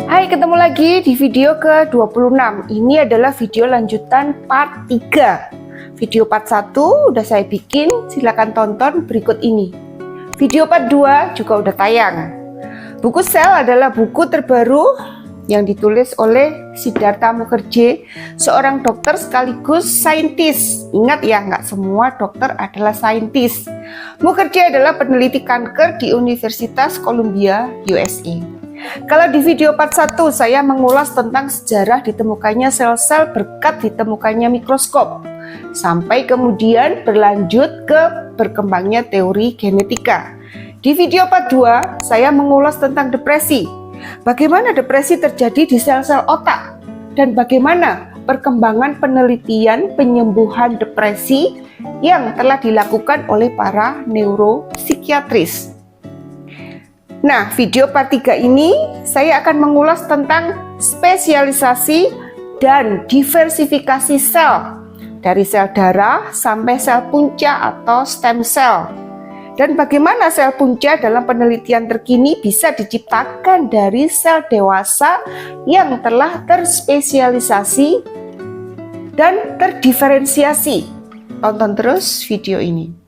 Hai, ketemu lagi di video ke-26. Ini adalah video lanjutan part 3. Video part 1 udah saya bikin, silahkan tonton berikut ini. Video part 2 juga udah tayang. Buku Sel adalah buku terbaru yang ditulis oleh Siddhartha Mukherjee, seorang dokter sekaligus saintis. Ingat ya, nggak semua dokter adalah saintis. Mukherjee adalah peneliti kanker di Universitas Columbia, USA. Kalau di video part 1 saya mengulas tentang sejarah ditemukannya sel-sel berkat ditemukannya mikroskop, sampai kemudian berlanjut ke berkembangnya teori genetika. Di video part 2 saya mengulas tentang depresi, bagaimana depresi terjadi di sel-sel otak, dan bagaimana perkembangan penelitian penyembuhan depresi yang telah dilakukan oleh para neuropsikiatris. Nah, video part 3 ini saya akan mengulas tentang spesialisasi dan diversifikasi sel, dari sel darah sampai sel punca atau stem cell. Dan bagaimana sel punca dalam penelitian terkini bisa diciptakan dari sel dewasa yang telah terspesialisasi dan terdiferensiasi. Tonton terus video ini.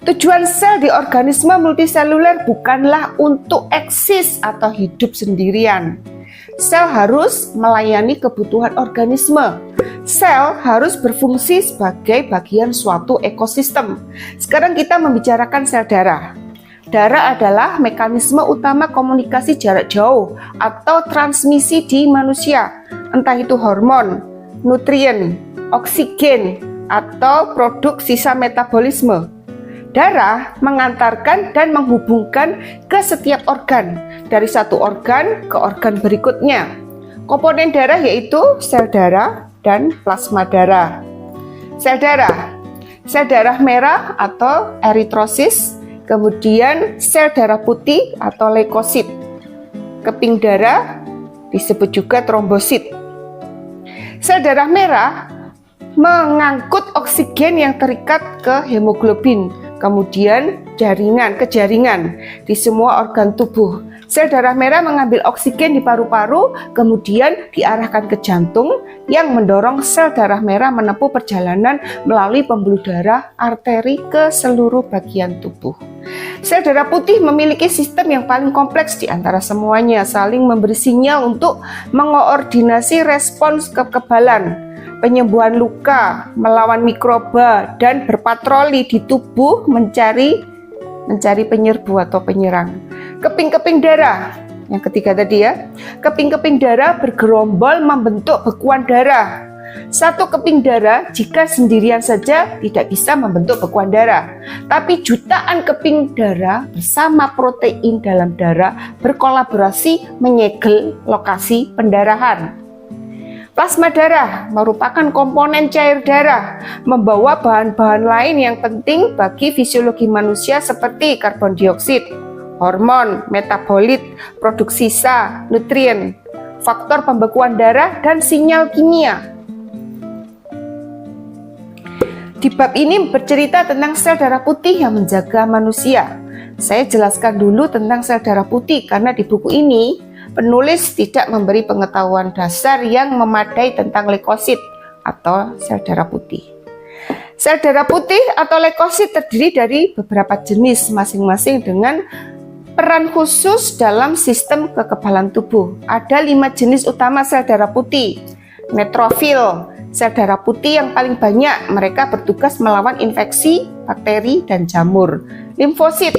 Tujuan sel di organisme multiseluler bukanlah untuk eksis atau hidup sendirian. Sel harus melayani kebutuhan organisme. Sel harus berfungsi sebagai bagian suatu ekosistem. Sekarang kita membicarakan sel darah. Darah adalah mekanisme utama komunikasi jarak jauh atau transmisi di manusia, entah itu hormon, nutrien, oksigen, atau produk sisa metabolisme. Darah mengantarkan dan menghubungkan ke setiap organ, dari satu organ ke organ berikutnya. Komponen darah yaitu sel darah dan plasma darah. Sel darah merah atau eritrosis, kemudian sel darah putih atau leukosit. Keping darah disebut juga trombosit. Sel darah merah mengangkut oksigen yang terikat ke hemoglobin, kemudian ke jaringan di semua organ tubuh. Sel darah merah mengambil oksigen di paru-paru, kemudian diarahkan ke jantung yang mendorong sel darah merah menempuh perjalanan melalui pembuluh darah arteri ke seluruh bagian tubuh. Sel darah putih memiliki sistem yang paling kompleks di antara semuanya, saling memberi sinyal untuk mengoordinasi respons kekebalan, penyembuhan luka, melawan mikroba, dan berpatroli di tubuh mencari penyerbu atau penyerang. Keping-keping darah, yang ketiga tadi ya, keping-keping darah bergerombol membentuk bekuan darah. Satu keping darah jika sendirian saja tidak bisa membentuk bekuan darah, tapi jutaan keping darah bersama protein dalam darah berkolaborasi menyegel lokasi pendarahan. Plasma darah merupakan komponen cair darah, membawa bahan-bahan lain yang penting bagi fisiologi manusia seperti karbon dioksida, hormon, metabolit, produk sisa, nutrien, faktor pembekuan darah, dan sinyal kimia. Di bab ini bercerita tentang sel darah putih yang menjaga manusia. Saya jelaskan dulu tentang sel darah putih karena di buku ini penulis tidak memberi pengetahuan dasar yang memadai tentang leukosit atau sel darah putih. Sel darah putih atau leukosit terdiri dari beberapa jenis masing-masing dengan peran khusus dalam sistem kekebalan tubuh. Ada 5 jenis utama sel darah putih. Neutrofil, sel darah putih yang paling banyak, mereka bertugas melawan infeksi, bakteri, dan jamur. Limfosit,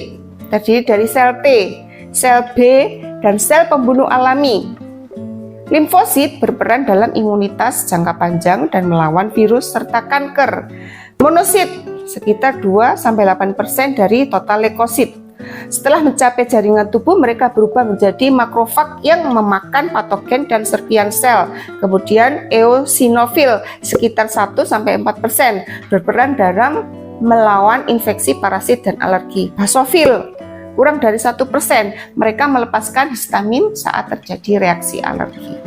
terdiri dari sel T, sel B, dan sel pembunuh alami. Limfosit berperan dalam imunitas jangka panjang dan melawan virus serta kanker. Monosit sekitar 2-8% dari total leukosit. Setelah mencapai jaringan tubuh, mereka berubah menjadi makrofag yang memakan patogen dan serpian sel. Kemudian eosinofil sekitar 1-4% berperan dalam melawan infeksi, parasit, dan alergi. Basofil kurang dari 1%, mereka melepaskan histamin saat terjadi reaksi alergi.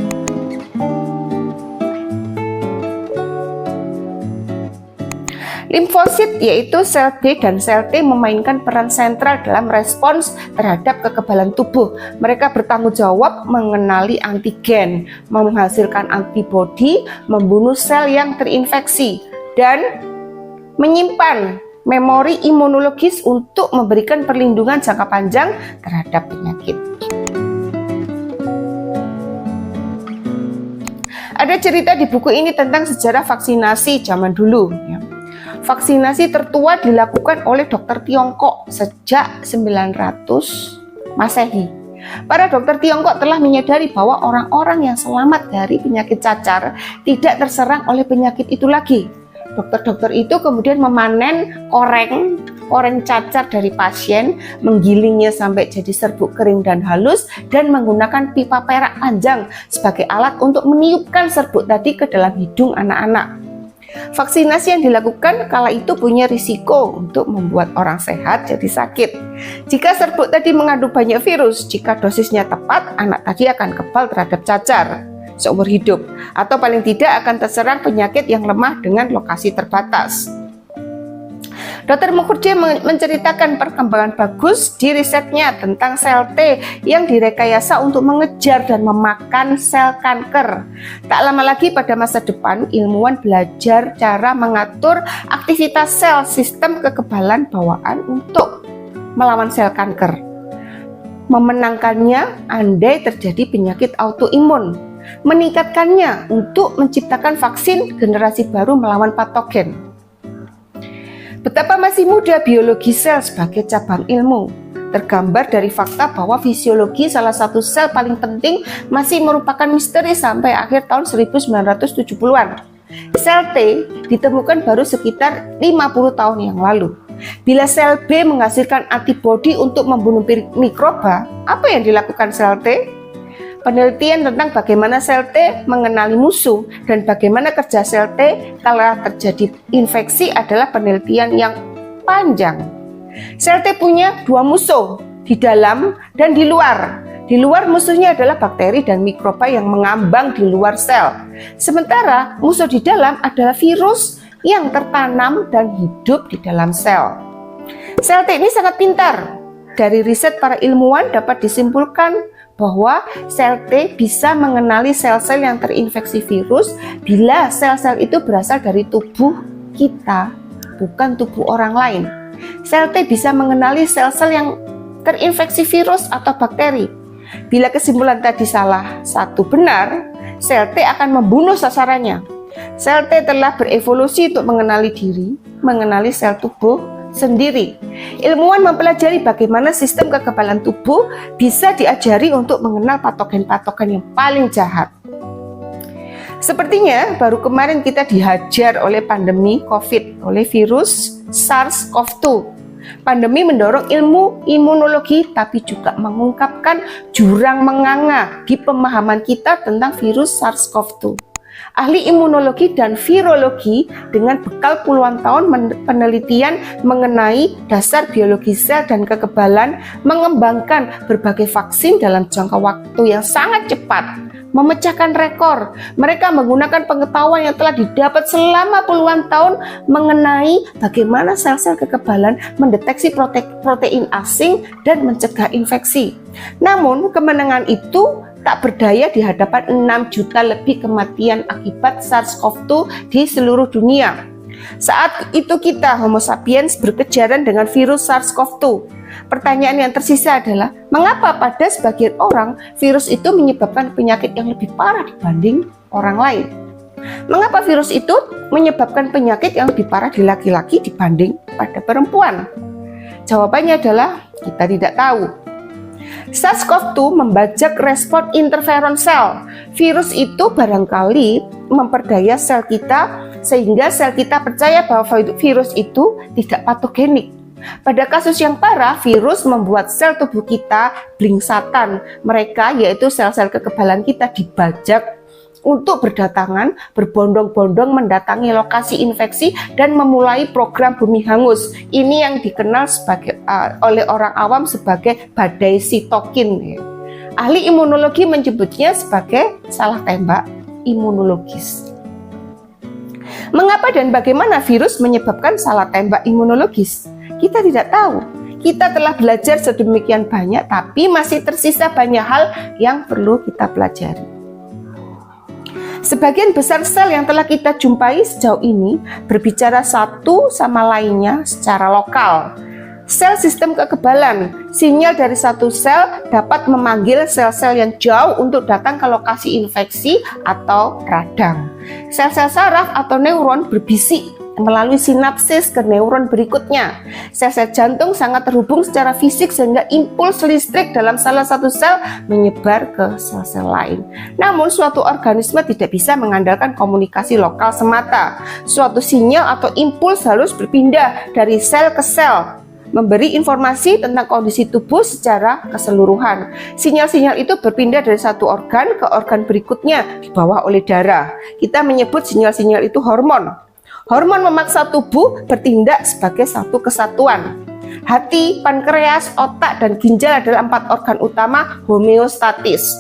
Limfosit yaitu sel B dan sel T memainkan peran sentral dalam respons terhadap kekebalan tubuh. Mereka bertanggung jawab mengenali antigen, menghasilkan antibodi, membunuh sel yang terinfeksi, dan menyimpan memori imunologis untuk memberikan perlindungan jangka panjang terhadap penyakit. Ada cerita di buku ini tentang sejarah vaksinasi zaman dulu. Vaksinasi tertua dilakukan oleh dokter Tiongkok sejak 900 Masehi. Para dokter Tiongkok telah menyadari bahwa orang-orang yang selamat dari penyakit cacar tidak terserang oleh penyakit itu lagi. Dokter-dokter itu kemudian memanen koreng cacar dari pasien, menggilingnya sampai jadi serbuk kering dan halus, dan menggunakan pipa perak panjang sebagai alat untuk meniupkan serbuk tadi ke dalam hidung anak-anak. Vaksinasi yang dilakukan kala itu punya risiko untuk membuat orang sehat jadi sakit. Jika serbuk tadi mengandung banyak virus, jika dosisnya tepat, anak tadi akan kebal terhadap cacar seumur hidup, atau paling tidak akan terserang penyakit yang lemah dengan lokasi terbatas. Dr. Mukherjee menceritakan perkembangan bagus di risetnya tentang sel T yang direkayasa untuk mengejar dan memakan sel kanker. Tak lama lagi pada masa depan, ilmuwan belajar cara mengatur aktivitas sel sistem kekebalan bawaan untuk melawan sel kanker. Memenangkannya andai terjadi penyakit autoimun, meningkatkannya untuk menciptakan vaksin generasi baru melawan patogen. Betapa masih muda biologi sel sebagai cabang ilmu, tergambar dari fakta bahwa fisiologi salah satu sel paling penting masih merupakan misteri sampai akhir tahun 1970-an. Sel T ditemukan baru sekitar 50 tahun yang lalu. Bila sel B menghasilkan antibodi untuk membunuh mikroba, apa yang dilakukan sel T? Penelitian tentang bagaimana sel T mengenali musuh dan bagaimana kerja sel T kalau terjadi infeksi adalah penelitian yang panjang. Sel T punya dua musuh, di dalam dan di luar. Di luar musuhnya adalah bakteri dan mikroba yang mengambang di luar sel. Sementara musuh di dalam adalah virus yang tertanam dan hidup di dalam sel. Sel T ini sangat pintar. Dari riset para ilmuwan dapat disimpulkan bahwa sel T bisa mengenali sel-sel yang terinfeksi virus bila sel-sel itu berasal dari tubuh kita, bukan tubuh orang lain. Sel T bisa mengenali sel-sel yang terinfeksi virus atau bakteri. Bila kesimpulan tadi salah satu benar, sel T akan membunuh sasarannya. Sel T telah berevolusi untuk mengenali diri, mengenali sel tubuh sendiri. Ilmuwan mempelajari bagaimana sistem kekebalan tubuh bisa diajari untuk mengenal patogen-patogen yang paling jahat. Sepertinya baru kemarin kita dihajar oleh pandemi COVID, oleh virus SARS-CoV-2. Pandemi mendorong ilmu imunologi tapi juga mengungkapkan jurang menganga di pemahaman kita tentang virus SARS-CoV-2. Ahli imunologi dan virologi dengan bekal puluhan tahun penelitian mengenai dasar biologi sel dan kekebalan mengembangkan berbagai vaksin dalam jangka waktu yang sangat cepat, memecahkan rekor. Mereka menggunakan pengetahuan yang telah didapat selama puluhan tahun mengenai bagaimana sel-sel kekebalan mendeteksi protein asing dan mencegah infeksi. Namun kemenangan itu tak berdaya di hadapan 6 juta lebih kematian akibat SARS-CoV-2 di seluruh dunia. Saat itu kita, Homo sapiens, berkejaran dengan virus SARS-CoV-2. Pertanyaan yang tersisa adalah, mengapa pada sebagian orang virus itu menyebabkan penyakit yang lebih parah dibanding orang lain? Mengapa virus itu menyebabkan penyakit yang lebih parah di laki-laki dibanding pada perempuan? Jawabannya adalah, kita tidak tahu. SARS-CoV-2 membajak respon interferon sel. Virus itu barangkali memperdaya sel kita sehingga sel kita percaya bahwa virus itu tidak patogenik. Pada kasus yang parah, virus membuat sel tubuh kita blingsatan. Mereka, yaitu sel-sel kekebalan kita, dibajak untuk berdatangan, berbondong-bondong mendatangi lokasi infeksi dan memulai program bumi hangus. Ini yang dikenal oleh orang awam sebagai badai sitokin. Ahli imunologi menyebutnya sebagai salah tembak imunologis. Mengapa dan bagaimana virus menyebabkan salah tembak imunologis? Kita tidak tahu. Kita telah belajar sedemikian banyak, tapi masih tersisa banyak hal yang perlu kita pelajari. Sebagian besar sel yang telah kita jumpai sejauh ini berbicara satu sama lainnya secara lokal. Sel sistem kekebalan, sinyal dari satu sel dapat memanggil sel-sel yang jauh untuk datang ke lokasi infeksi atau radang. Sel-sel saraf atau neuron berbisik melalui sinapsis ke neuron berikutnya. Sel-sel jantung sangat terhubung secara fisik sehingga impuls listrik dalam salah satu sel menyebar ke sel-sel lain. Namun suatu organisme tidak bisa mengandalkan komunikasi lokal semata. Suatu sinyal atau impuls harus berpindah dari sel ke sel, memberi informasi tentang kondisi tubuh secara keseluruhan. Sinyal-sinyal itu berpindah dari satu organ ke organ berikutnya dibawa oleh darah. Kita menyebut sinyal-sinyal itu hormon. Hormon memaksa tubuh bertindak sebagai satu kesatuan. Hati, pankreas, otak, dan ginjal adalah 4 organ utama homeostatis.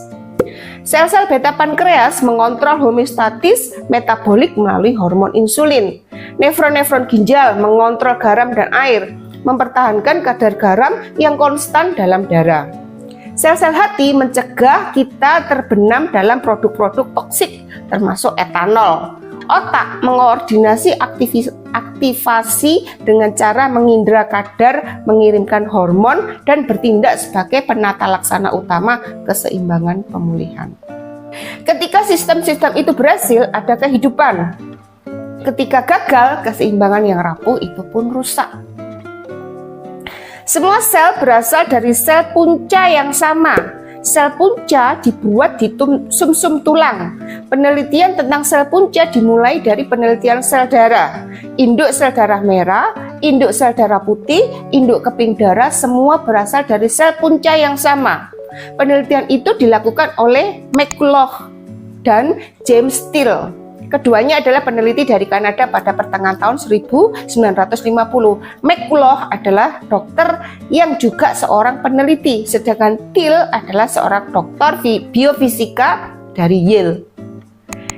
Sel-sel beta pankreas mengontrol homeostatis metabolik melalui hormon insulin. Nefron-nefron ginjal mengontrol garam dan air, mempertahankan kadar garam yang konstan dalam darah. Sel-sel hati mencegah kita terbenam dalam produk-produk toksik termasuk etanol. Otak mengoordinasi aktivasi dengan cara mengindra kadar, mengirimkan hormon, dan bertindak sebagai penata laksana utama keseimbangan pemulihan. Ketika sistem-sistem itu berhasil, ada kehidupan. Ketika gagal, keseimbangan yang rapuh itu pun rusak. Semua sel berasal dari sel punca yang sama. Sel punca dibuat di sumsum tulang. Penelitian tentang sel punca dimulai dari penelitian sel darah. Induk sel darah merah, induk sel darah putih, induk keping darah semua berasal dari sel punca yang sama. Penelitian itu dilakukan oleh McCulloch dan James Steele. Keduanya adalah peneliti dari Kanada pada pertengahan tahun 1950. McCulloch adalah dokter yang juga seorang peneliti, sedangkan Steele adalah seorang dokter biofisika dari Yale.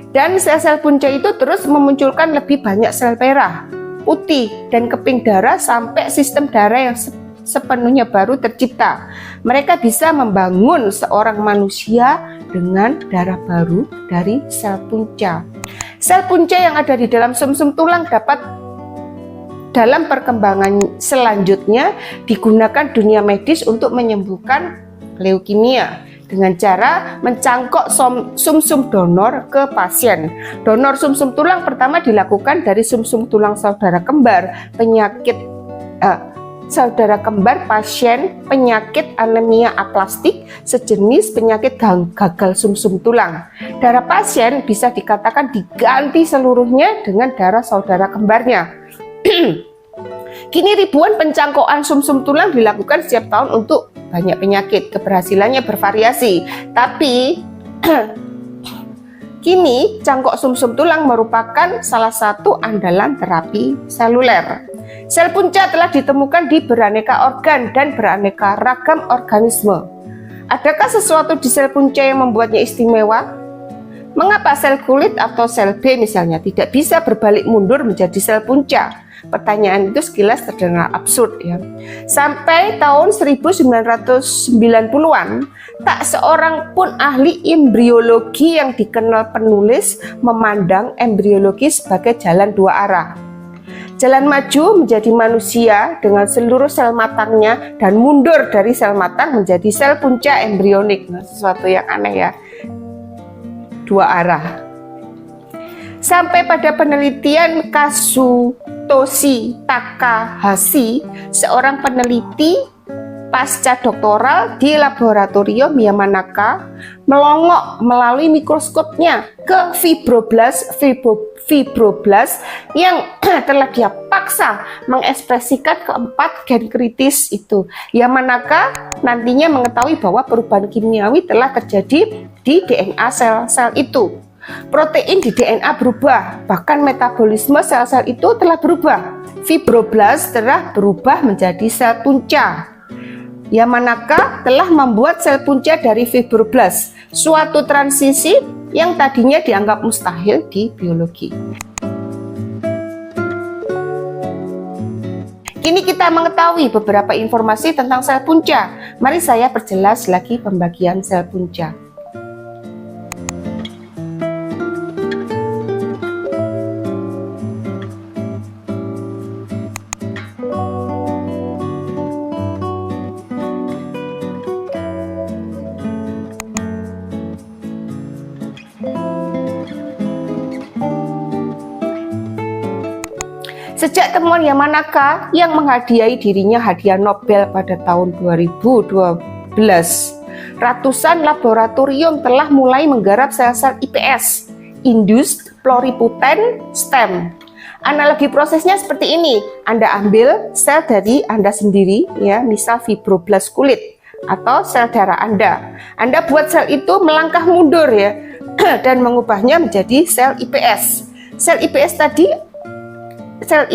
Dan sel-sel punca itu terus memunculkan lebih banyak sel merah, putih, dan keping darah sampai sistem darah yang sepenuhnya baru tercipta. Mereka bisa membangun seorang manusia dengan darah baru dari sel punca. Sel punca yang ada di dalam sumsum tulang dapat dalam perkembangan selanjutnya digunakan dunia medis untuk menyembuhkan leukemia dengan cara mencangkok sumsum donor ke pasien. Donor sumsum tulang pertama dilakukan dari sumsum tulang saudara kembar pasien penyakit anemia aplastik, sejenis penyakit gagal sumsum tulang. Darah pasien bisa dikatakan diganti seluruhnya dengan darah saudara kembarnya. Kini ribuan pencangkokan sumsum tulang dilakukan setiap tahun untuk banyak penyakit. Keberhasilannya bervariasi, tapi kini cangkok sumsum tulang merupakan salah satu andalan terapi seluler. Sel punca telah ditemukan di beraneka organ dan beraneka ragam organisme. Adakah sesuatu di sel punca yang membuatnya istimewa? Mengapa sel kulit atau sel B misalnya tidak bisa berbalik mundur menjadi sel punca? Pertanyaan itu sekilas terdengar absurd ya. Sampai tahun 1990-an, tak seorang pun ahli embriologi yang dikenal penulis memandang embriologi sebagai jalan dua arah. Jalan maju menjadi manusia dengan seluruh sel matangnya dan mundur dari sel matang menjadi sel punca embrionik. Nah, sesuatu yang aneh ya. Dua arah. Sampai pada penelitian Kazutoshi Takahashi, seorang peneliti pasca doktoral di laboratorium Yamanaka, melongok melalui mikroskopnya ke fibroblast yang telah dia paksa mengekspresikan keempat gen kritis itu. Yamanaka nantinya mengetahui bahwa perubahan kimiawi telah terjadi di DNA sel-sel itu. Protein di DNA berubah, bahkan metabolisme sel-sel itu telah berubah. Fibroblast telah berubah menjadi sel punca. Yamanaka telah membuat sel punca dari fibroblast, suatu transisi yang tadinya dianggap mustahil di biologi. Kini kita mengetahui beberapa informasi tentang sel punca. Mari saya perjelas lagi pembagian sel punca. Sejak temuan Yamanaka yang menghadiahi dirinya hadiah Nobel pada tahun 2012, ratusan laboratorium telah mulai menggarap sel-sel IPS, Induced Pluripotent Stem. Analogi prosesnya seperti ini, Anda ambil sel dari Anda sendiri, ya, misal fibroblast kulit atau sel darah Anda. Anda buat sel itu melangkah mundur, ya, dan mengubahnya menjadi sel IPS. Sel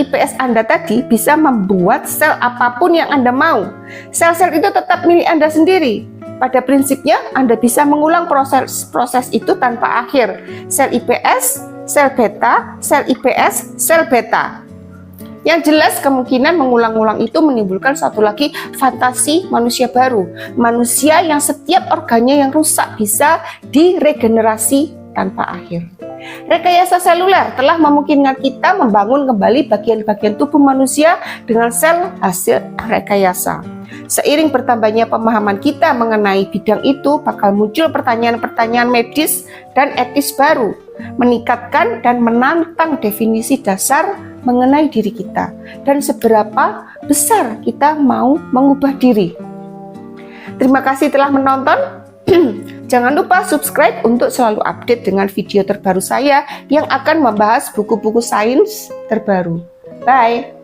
IPS Anda tadi bisa membuat sel apapun yang Anda mau. Sel-sel itu tetap milik Anda sendiri. Pada prinsipnya, Anda bisa mengulang proses itu tanpa akhir. Sel IPS, sel beta, sel IPS, sel beta. Yang jelas kemungkinan mengulang-ulang itu menimbulkan satu lagi fantasi manusia baru. Manusia yang setiap organnya yang rusak bisa diregenerasi tanpa akhir. Rekayasa seluler telah memungkinkan kita membangun kembali bagian-bagian tubuh manusia dengan sel hasil rekayasa. Seiring bertambahnya pemahaman kita mengenai bidang itu, bakal muncul pertanyaan-pertanyaan medis dan etis baru, meningkatkan dan menantang definisi dasar mengenai diri kita, dan seberapa besar kita mau mengubah diri. Terima kasih telah menonton. Jangan lupa subscribe untuk selalu update dengan video terbaru saya yang akan membahas buku-buku sains terbaru. Bye!